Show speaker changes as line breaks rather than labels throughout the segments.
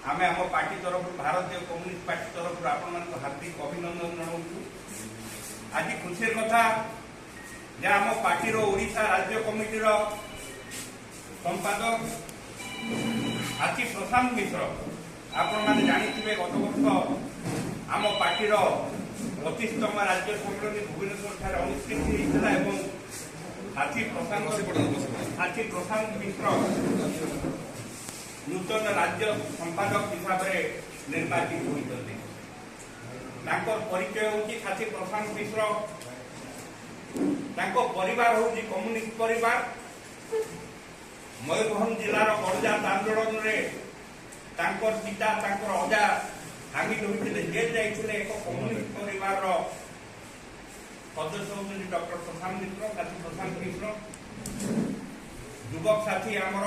आम आम पार्टी तरफ भारतीय कम्युनिस्ट पार्टी तरफ आपण हार्दिक अभिनंदन जनाऊँ। आज खुशी कथा जे आम पार्टी ओडिशा राज्य कमिटी संपादक हाथी प्रशांत मिश्र आपण मैंने जानी गत वर्ष आम पार्टी 25तम राज्य सम्मेलन भुवनेश्वर अनुष्ठित होता। हाथी प्रशांत मिश्र नूतन राज्य संपादक हिसाब से निर्वाचित होते। परिचय हूँ हाथी प्रशांत मिश्र परिवार हूँ कम्युनिस्ट परिवार। मयूरभंज जिलार गड़जात आंदोलन में पिता अजा हामिल होते जेल जाते एक कम्युनिस्ट परिवार सदस्य होती डॉक्टर प्रशांत मिश्र। हाथी प्रशांत मिश्र युवक साथी आमर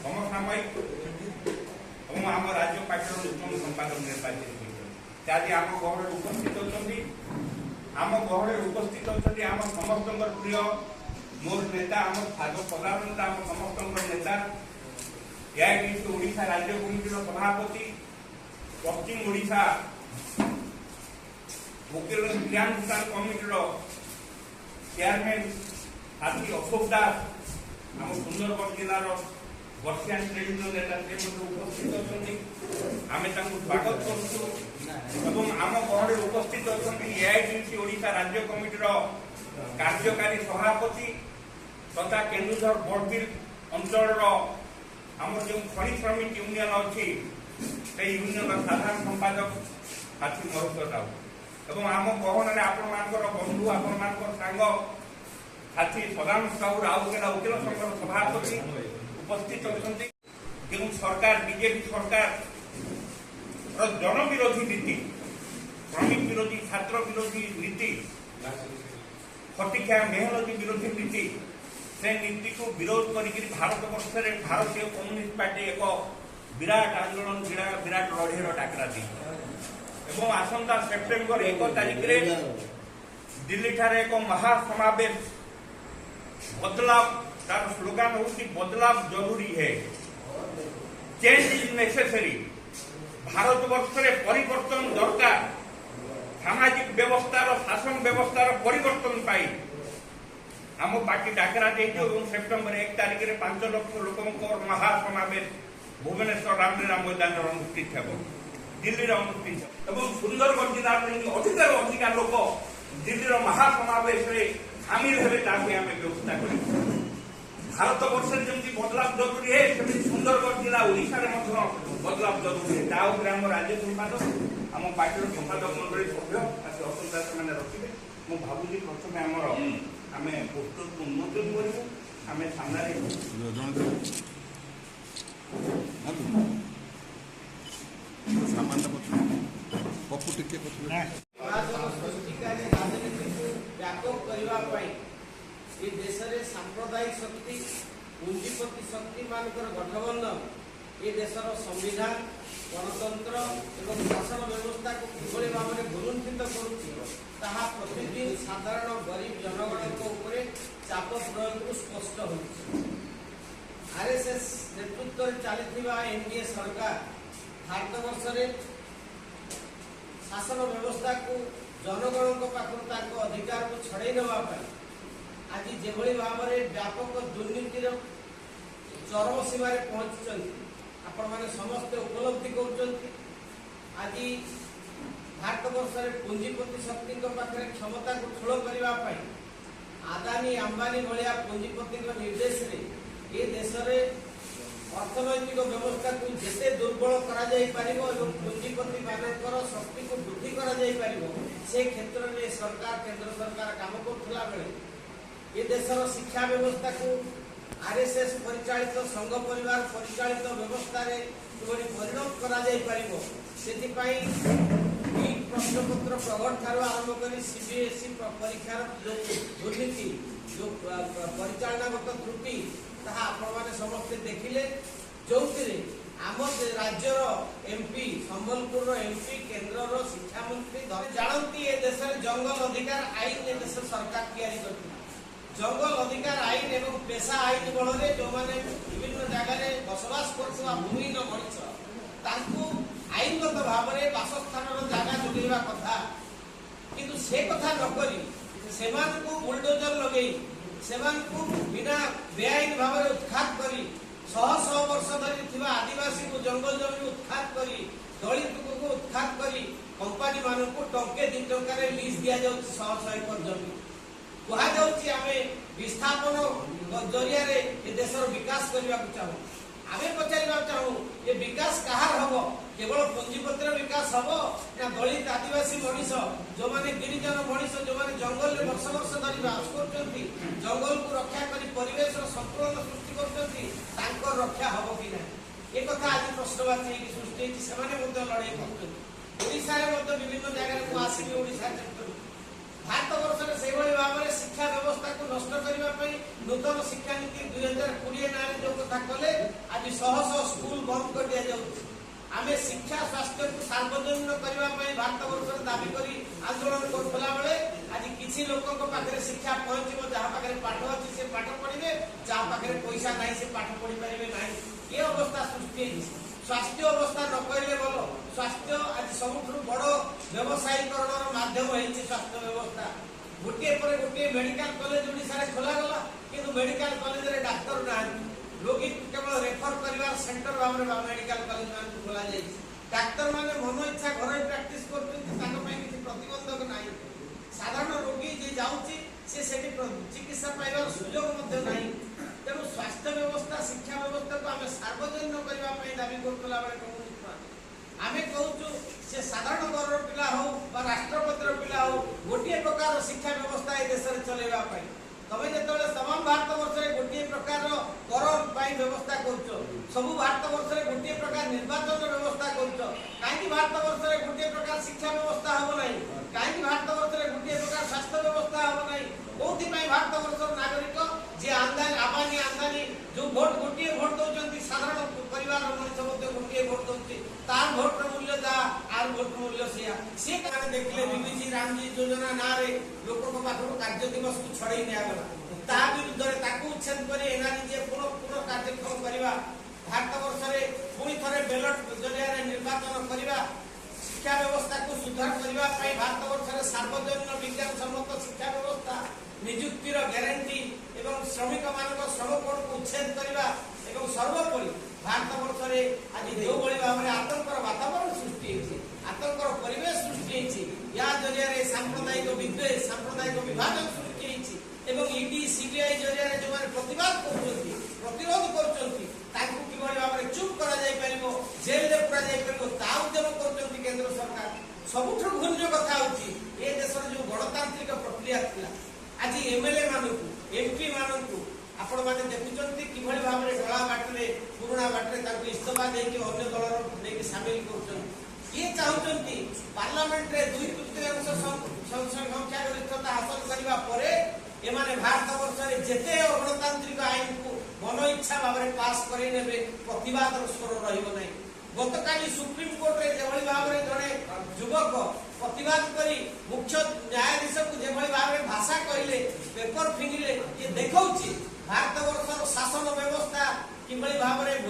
समसामयिक और आम राज्य पार्टी नूतन संपादक निर्वाचित होती। आज आम गहल उपस्थित अच्छा आम गहल उपस्थित अच्छा आम समस्त प्रिय मोर नेता आम साधु प्रधान आम समस्त नेता एआईटीसी ओडिशा राज्य कमिटी सभापति पश्चिम ओडिशा वकील क्रियानुष्ठान कमिटी चेयरमैन हाथी अशोक दास आम सुंदरगढ़ जिलार वर्षियान ट्रेड नेता उपस्थित अच्छा आम स्वागत करूँ। आम गहल उपस्थित अच्छा एआईटीसी ओडिशा राज्य कमिटी कार्यकारी सभापति तथा केन्दुझर बड़बिल अंचल आम जो खनि श्रमिक यूनियन अच्छी से यूनियन साधारण संपादक हाथी महेश्वर राउत और आम गहन आपण बंधु आपण सांग हाथी सदानंद साहू राउरकेला वकील संघर सभापति उपस्थित अच्छा। जो सरकार बीजेपी सरकार जन विरोधी नीति श्रमिक विरोधी छात्र विरोधी नीति खटिखा मेहनती विरोधी नीति से नीति को विरोध कर भारत वर्ष में भारतीय कम्युनिस्ट पार्टी एक विराट आंदोलन विराट लड़ेर डाकरा दी आसंता सेप्टेम्बर 1 तारिख दिल्ली ठारे एक महासमावेश बदलाव तार स्लोगान होती बदलाव जरूरी है चेंज इज नेसेसरी। भारत वर्ष में परिवर्तन दरकार सामाजिक व्यवस्थार शासन व्यवस्थार परिवर्तन पाई आम पार्टी डाकरा देती सेप्टेम्बर 1 तारिख में 5 लाख लोक महासमावेश भुवनेश्वर रामलीला मैदान अनुष्ठित हो दिल्ली अनुष्ठित और सुंदरगढ़ जिला अधिकार अधिका लोक दिल्ली महासमावेश सामिल हेबे आम व्यवस्था कर भारत वर्ष जमी बदलाव जरूरी है सेमती सुंदरगढ़ जिला ओडिशा बदलाव जरूरी है आम राज्य संपादक आम पार्टी संपादक मंडली सभ्य असंता से रखिए मुझे भावुँ प्रथम आम पोस्टर को उन्मोचन करूँ आम सामने
सांप्रदायिक शक्ति पुंजीपति शक्ति मानकर गठबंधन ये देशर संविधान गणतंत्र और शासन व्यवस्था को किभली भाव में भुलुंठित करुँचा प्रतिदिन साधारण गरीब जनगण चाप प्रयोग स्पष्ट हो। आरएसएस नेतृत्व चली एनडीए सरकार भारत वर्ष में शासन व्यवस्था को जनगण पाखर अधिकार को छड़े नापी आज जो भाव में व्यापक दुर्नीतिर चरम सीमार पहुंची आपण मैंने समस्ते उपलब्धि कर आज भारत वर्ष में पुंजीपति शक्ति पाखे क्षमता को ठूल करने आदानी अंबानी भाया पुंजीपति निर्देश में ये देश में अर्थनैतिक व्यवस्था को जिते दुर्बल पुंजीपति मानकर शक्ति को वृद्धि से क्षेत्र में सरकार केंद्र सरकार काम करुला बेले ये देशर शिक्षा व्यवस्था को आरएसएस परिचालित संघ परिवार परिचालित व्यवस्था परिणत कर प्रश्नपत्र प्रगट ठार आरंभ कर सीबीएसई परीक्षार जो दुर्नीति जो परिचालनागत त्रुटि आपने समस्ते देखिले जो आम राज्यर एमपी संबलपुर एमपी केन्द्र शिक्षा मंत्री जानती ए देश जंगल अधिकार आईन ए देश सरकार या जंगल अधिकार आईन एवं पेशा आईन बल जो मैंने विभिन्न जगह बसवास कर भूमिहीन मनुष्य से कथा नकरी सेमानकु बुलडोजर लगेई सेमानकु बिना बेआईन भाव में उत्खात करी शह शह वर्ष धरी थिबा आदिवासी को जंगल जमी उत्खात करी दलित को उत्खात करी कंपनी मानकु टंके 2 टंका रे लीज दिया जाउछ शह शह एकर जमी कहा जाउछि आमे विस्थापन जरिया रे ए देशर विकास करबा को चाहू आमे पचारिबा चाहू ये विकास कहार हबो केवल पुंजीपत्र विकास हबो ना दलित आदिवासी मनीष जो माने गिरिजन मनीष जो माने जंगल रे वर्ष वर्ष धरि बास करछंती जंगल को रक्षा करी परिवेश रो संतुलन सृष्टि करछंती तांकर रक्षा हबो कि ना ए कथा आज प्रश्नवाची की सृष्टि से माने मध्य लड़ाई करछंती ओडिसा रे मध्य विभिन्न जगह को आसी ओडिसा चक्कर भारत वर्ष में सेभली भाव में शिक्षा व्यवस्था को नष्ट करने नूतन शिक्षा नीति 2020 ना जो कथा कले आज शह शह स्कूल बंद कर दिया जाउछि आमे शिक्षा स्वास्थ्य को सार्वजनिक करने भारत वर्ष में दाबी करी आंदोलन करला बेले आज किसी लोक पाखे शिक्षा पहुंचो जहाँ पाखे पाठ अच्छी से पाठ पढ़े जहाँ पाखे पैसा नहीं से पाठ पढ़ी पारे ना ये अवस्था सृष्टि स्वास्थ्य अवस्था न कहले भल स्वास्थ्य आज सबुठ बड़ व्यवसायीकरण माध्यम है स्वास्थ्य व्यवस्था गोटे पर गोटे मेडिकल कॉलेज ओडिशा खोला गला किंतु मेडिकल कॉलेज रे डाक्टर ना रोगी केवल रेफर करिवार सेंटर भाव में मेडिकल कॉलेज मान खोला जाय डाक्टर माने मन इच्छा घर प्रैक्टिस करते ताको पई किछि प्रतिबंधक नाही साधारण रोगी जे जाउची से सेठी चिकित्सा पाइबार सुयोग मध्ये नाही तेणु स्वास्थ्य व्यवस्था शिक्षा व्यवस्था को आम सार्वजनिक करने दाबी करला बेले कम्युनिस्ट आम कहूँ से साधारण वर्ग पिला हो राष्ट्रपतिर पिला हो गोटे प्रकार शिक्षा व्यवस्था ए देश में चलैवा तबे जो तमाम भारत वर्ष में गोटे प्रकार कर व्यवस्था कर सबू भारत वर्ष में गोटे प्रकार निर्वाचन व्यवस्था कर कहीं भारत वर्ष में गोटे प्रकार शिक्षा व्यवस्था हम ना कहीं भारत वर्ष में गोटे प्रकार स्वास्थ्य व्यवस्था हम ना कौन भारत वर्ष नागरिक जे आबादी आमदानी जो भोट गोटे भोट दौरान साधारण परिवार मनुष्य गोटे भोट दौर तार भोट मूल्य आर भोट मूल्य सी देखिए बीबीजी रामजी योजना ना लोक पाखर कार्य दिवस को छड़े निगला विरुद्ध उच्छेद कर एनआरजी पुनः कार्यक्रम करवा भारत वर्ष में पुणी थे बेलट जरिया निर्वाचन करवा शिक्षा व्यवस्था को सुधार करने भारत वर्ष में सार्वजनिक विज्ञान सम्मत शिक्षा व्यवस्था निजुक्तिर ग्यारंटी एवं श्रमिक मान श्रम कोड को उच्छेद करवा एवं सर्वोपरि भारत वर्ष में आज जो भाव में आतंकर वातावरण सृष्टि आतंकर परिवेश सृष्टि या जरिया सांप्रदायिक विद्वेष सांप्रदायिक विभाजन सृष्टि एवं ईडी सीबीआई जरिया जो प्रतिवाद प्रतिरोध कर भाव में चुप कर जेल में पूरा ता उद्यम कर केंद्र सरकार सबुठ घूर्ण कथा होची ए देशर जो गणतांत्रिक प्रक्रिया थिला आज एमएलए मानकु एमपी मानकु आपण माने देखुचंती किभଳି भाव में गला बाटले पुराना बाटले ताकू इस्तीफा देके अन्य दलर देके शामिल करछन ये चाहउचंती पार्लियामेंट रे 2/3 संख्या गरिष्ठता हासिल करबा परे एमाने भारत वर्ष में जेते गणतांत्रिक आईन को मन इच्छा भाव में पास करे नेबे प्रतिवाद स्वर रहिबो नै गतकाली सुप्रीम कोर्ट रे जेभଳି भाव में जने युवक प्रतिवाद करी मुख्य न्यायाधीश को जेभଳି भाव में भाषा कहले पेपर फिंगिले ये देखौची भारत वर्ष शासन व्यवस्था किभଳି भाव में